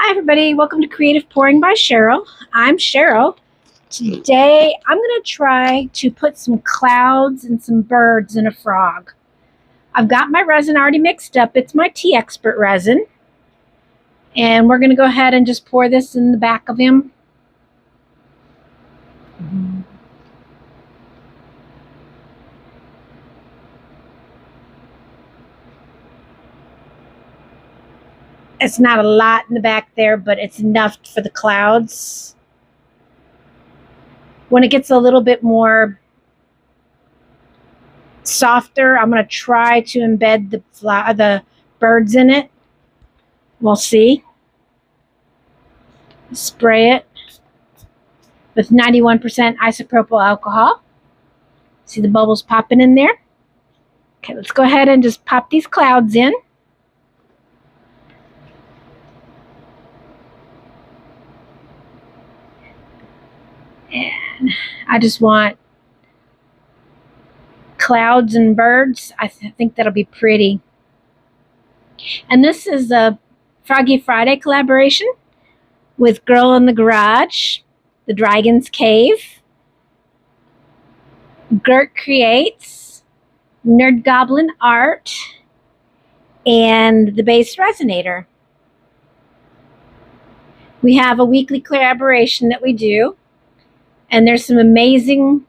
Hi everybody, welcome to Creative Pouring by Cheryl. I'm Cheryl. Today I'm going to try to put some clouds and some birds in a frog. I've got my resin already mixed up. It's my Teexpert resin. And we're going to go ahead and just pour this in the back of him. It's not a lot in the back there, but it's enough for the clouds. When it gets a little bit more softer, I'm going to try to embed the birds in it. We'll see. Spray it with 91% isopropyl alcohol. See the bubbles popping in there? Okay, let's go ahead and just pop these clouds in. And I just want clouds and birds. I think that'll be pretty. And this is a Froggy Friday collaboration with Girl in the Garage, The Dragon's Cave, Gert Creates, Nerd Goblin Art, and the Base Resonator. We have a weekly collaboration that we do. And there's some amazing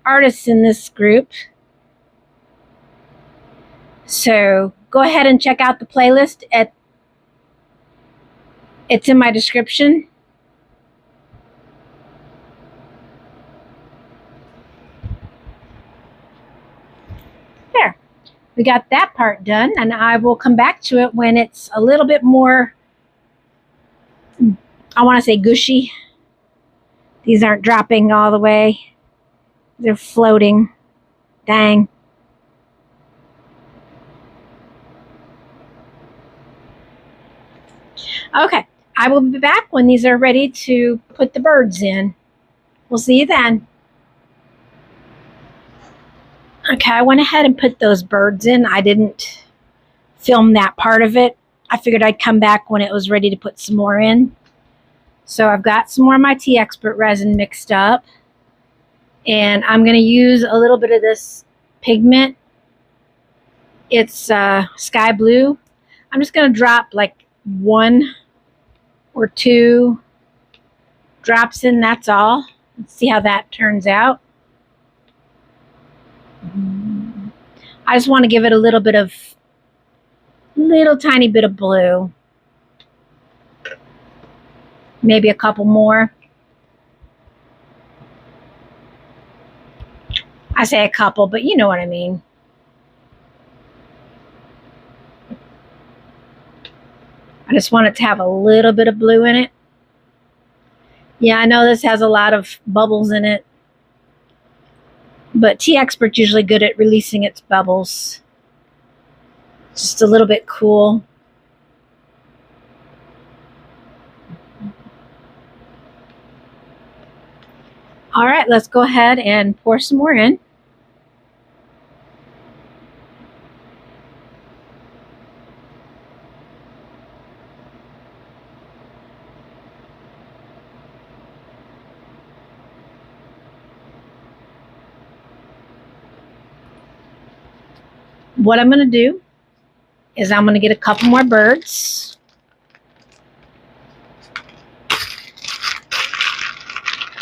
artists in this group. So go ahead and check out the playlist. It's in my description. There. We got that part done. And I will come back to it when it's a little bit more, I want to say gushy. These aren't dropping all the way. They're floating. Dang. Okay, I will be back when these are ready to put the birds in. We'll see you then. Okay, I went ahead and put those birds in. I didn't film that part of it. I figured I'd come back when it was ready to put some more in. So I've got some more of my Teexpert resin mixed up. And I'm going to use a little bit of this pigment. It's sky blue. I'm just going to drop like 1 or 2 drops in, that's all. Let's see how that turns out. I just want to give it a little tiny bit of blue. Maybe a couple more. I say a couple, but you know what I mean. I just want it to have a little bit of blue in it. Yeah, I know this has a lot of bubbles in it. But Teexpert's usually good at releasing its bubbles. Just a little bit cool. All right, let's go ahead and pour some more in. What I'm going to do is I'm going to get a couple more birds.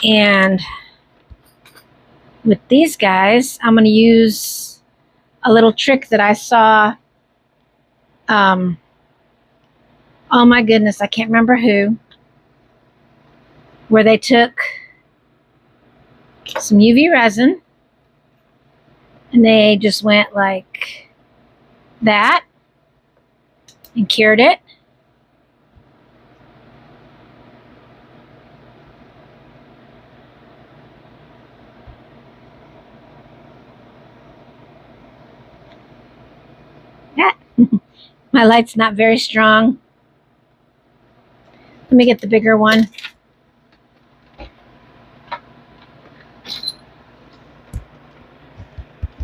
And with these guys, I'm going to use a little trick that I saw. Oh my goodness, I can't remember who. Where they took some UV resin and they just went like that and cured it. My light's not very strong. Let me get the bigger one.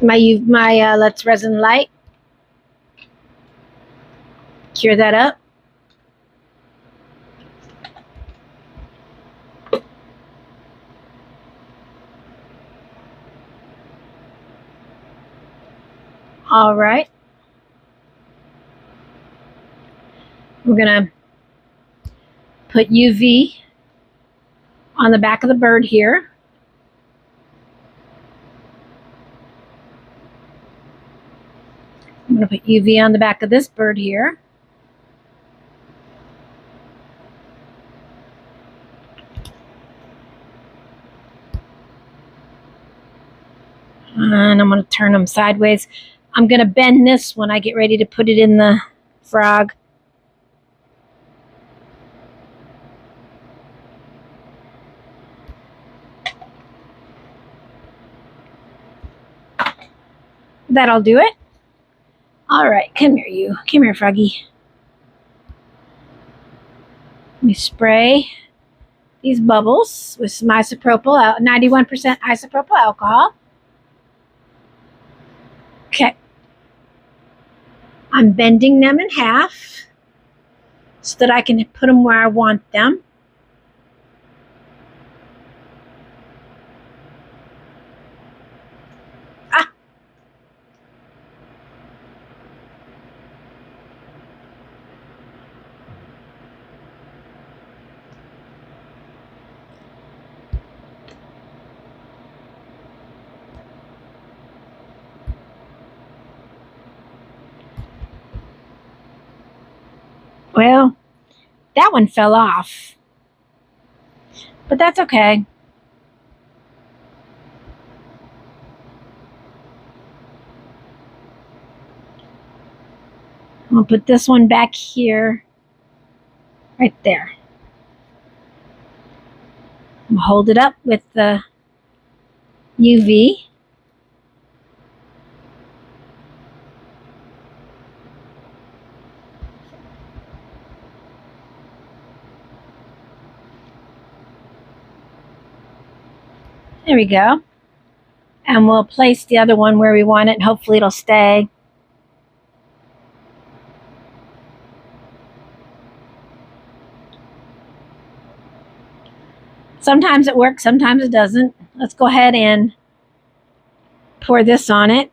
My Let's Resin light. Cure that up. All right. We're going to put UV on the back of the bird here. I'm going to put UV on the back of this bird here. And I'm going to turn them sideways. I'm going to bend this when I get ready to put it in the frog. That'll do it. All right, come here, you. Come here, Froggy. Let me spray these bubbles with some isopropyl, 91% isopropyl alcohol. Okay. I'm bending them in half so that I can put them where I want them. Well, that one fell off, but that's okay. I'll put this one back here, right there. I'll hold it up with the UV. There we go. And we'll place the other one where we want it, and hopefully it'll stay. Sometimes it works, sometimes it doesn't. Let's go ahead and pour this on it.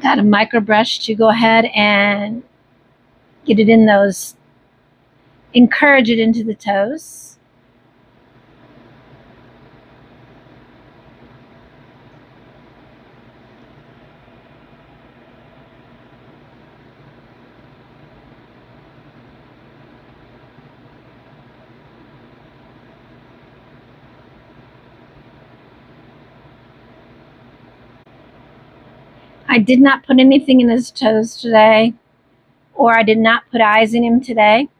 Got a micro brush to go ahead and get it in those, encourage it into the toes. I did not put anything in his toes today, or I did not put eyes in him today.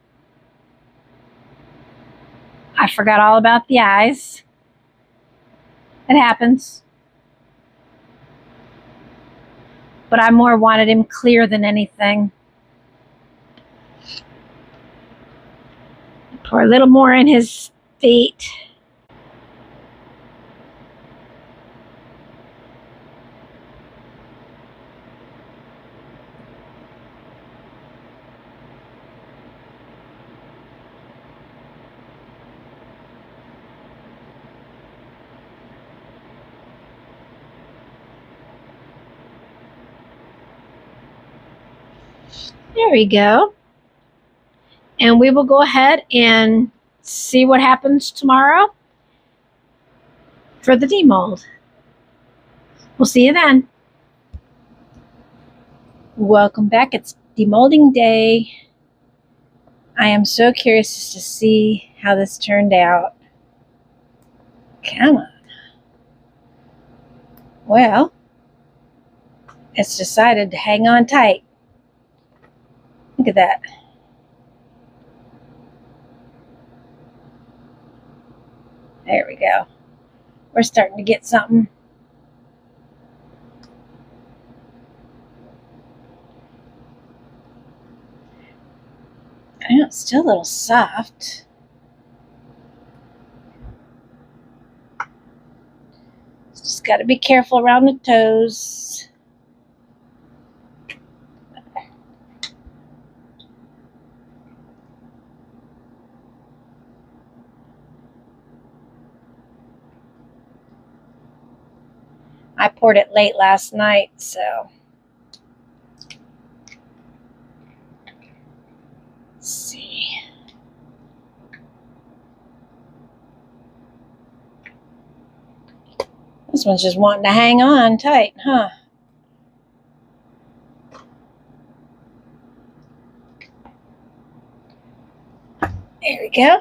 I forgot all about the eyes. It happens. But I more wanted him clear than anything. Pour a little more in his feet. There we go. And we will go ahead and see what happens tomorrow for the demold. We'll see you then. Welcome back. It's demolding day. I am so curious to see how this turned out. Come on. Well, it's decided to hang on tight. Look at that. There we go. We're starting to get something. I know it's still a little soft. Got to be careful around the toes. I poured it late last night, so let's see. This one's just wanting to hang on tight, huh? There we go.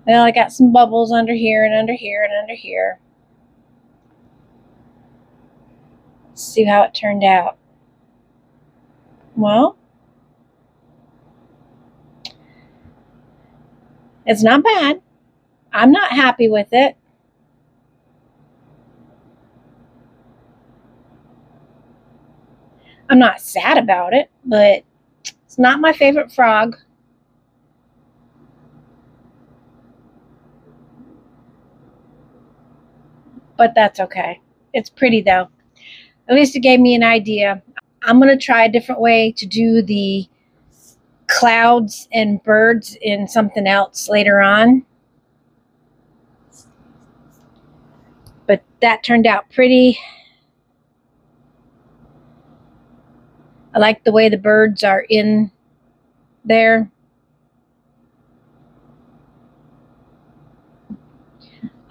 Well, I got some bubbles under here and under here and under here. Let's see how it turned out. Well, it's not bad. I'm not happy with it. I'm not sad about it, but it's not my favorite frog. But that's okay. It's pretty though. At least it gave me an idea. I'm going to try a different way to do the clouds and birds in something else later on. But that turned out pretty. I like the way the birds are in there.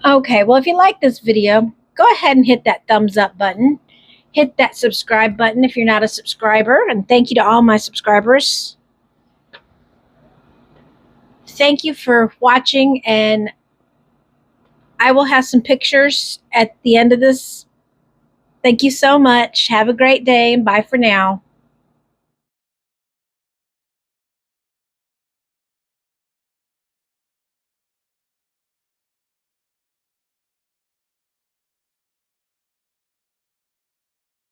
Okay, well, if you like this video, go ahead and hit that thumbs up button. Hit that subscribe button if you're not a subscriber. And thank you to all my subscribers. Thank you for watching, and I will have some pictures at the end of this. Thank you so much. Have a great day, and bye for now.